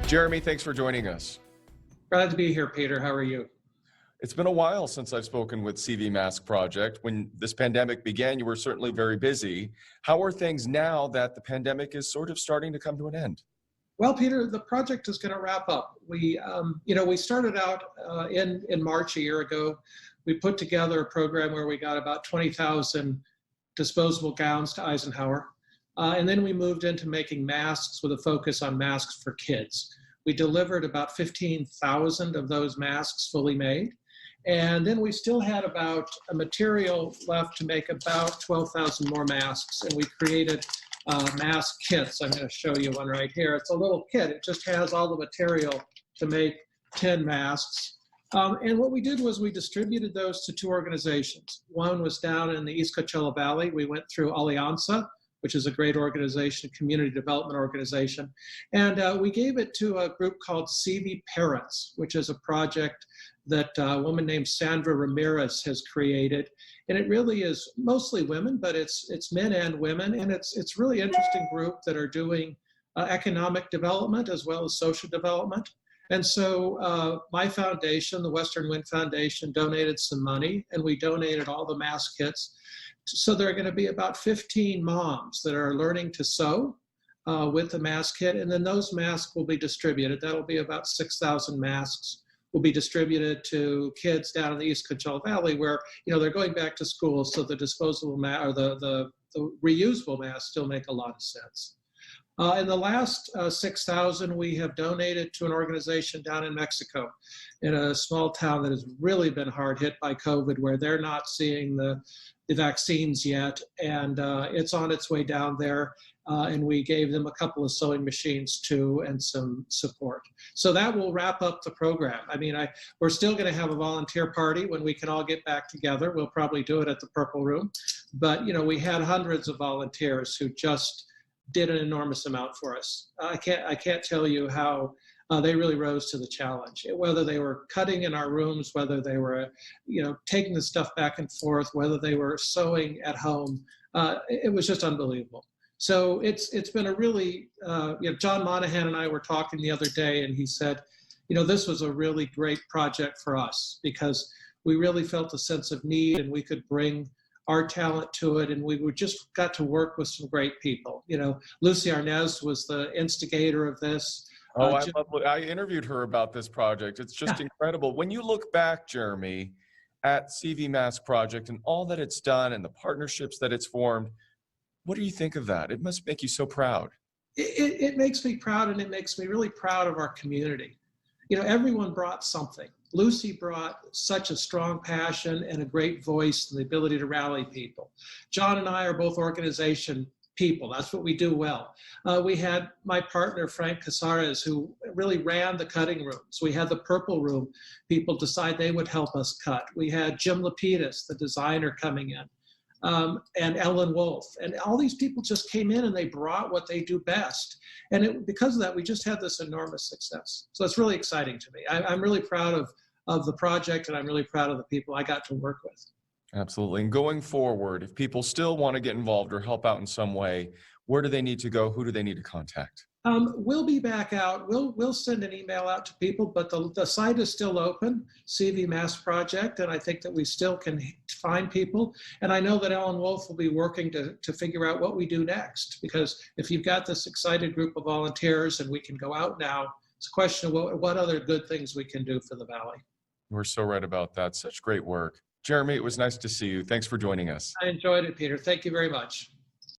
Jeremy, thanks for joining us. Glad to be here, Peter. How are you? It's been a while since I've spoken with CV Mask Project. When this pandemic began, you were certainly very busy. How are things now that the pandemic is sort of starting to come to an end? Well, Peter, the project is going to wrap up. We started out in March a year ago. We put together a program where we got about 20,000 disposable gowns to Eisenhower. And then we moved into making masks with a focus on masks for kids. We delivered about 15,000 of those masks fully made. And then we still had about a material left to make about 12,000 more masks. And we created mask kits. I'm going to show you one right here. It's a little kit. It just has all the material to make 10 masks. And what we did was we distributed those to two organizations. One was down in the East Coachella Valley. We went through Alianza, which is a great organization, community development organization. And we gave it to a group called CV Parents, which is a project that a woman named Sandra Ramirez has created. And it really is mostly women, but it's men and women. And it's really interesting group that are doing economic development as well as social development. And so my foundation, the Western Wind Foundation, donated some money, and we donated all the mask kits. So there are going to be about 15 moms that are learning to sew with the mask kit, and then those masks will be distributed. That'll be about 6,000 masks will be distributed to kids down in the East Coachella Valley where, they're going back to school, so the disposable mask or the reusable masks still make a lot of sense. In the last 6,000, we have donated to an organization down in Mexico in a small town that has really been hard hit by COVID, where they're not seeing the vaccines yet, and it's on its way down there. And we gave them a couple of sewing machines too and some support. So that will wrap up the program. We're still going to have a volunteer party when we can all get back together. We'll probably do it at the Purple Room. But, we had hundreds of volunteers who just did an enormous amount for us. I can't tell you how they really rose to the challenge. Whether they were cutting in our rooms, whether they were, taking the stuff back and forth, whether they were sewing at home, it was just unbelievable. So it's been a really, John Monahan and I were talking the other day, and he said, this was a really great project for us because we really felt a sense of need, and we could bring our talent to it, and we just got to work with some great people. Lucy Arnaz was the instigator of this. I interviewed her about this project. It's just incredible. When you look back, Jeremy, at CV Mask Project and all that it's done and the partnerships that it's formed, what do you think of that? It must make you so proud. It makes me proud, and it makes me really proud of our community. Everyone brought something. Lucy brought such a strong passion and a great voice and the ability to rally people. John and I are both organization people. That's what we do well. We had my partner, Frank Casares, who really ran the cutting rooms. We had the Purple Room people decide they would help us cut. We had Jim Lapidus, the designer, coming in. And Ellen Wolf, and all these people just came in and they brought what they do best. And because of that, we just had this enormous success. So it's really exciting to me. I'm really proud of the project, and I'm really proud of the people I got to work with. Absolutely. And going forward, if people still want to get involved or help out in some way, where do they need to go? Who do they need to contact? We'll be back out. We'll send an email out to people, but the site is still open, CV Mask Project, and I think that we still can find people. And I know that Ellen Wolf will be working to figure out what we do next, because if you've got this excited group of volunteers and we can go out now, it's a question of what other good things we can do for the Valley. We're so right about that. Such great work. Jeremy, it was nice to see you. Thanks for joining us. I enjoyed it, Peter. Thank you very much.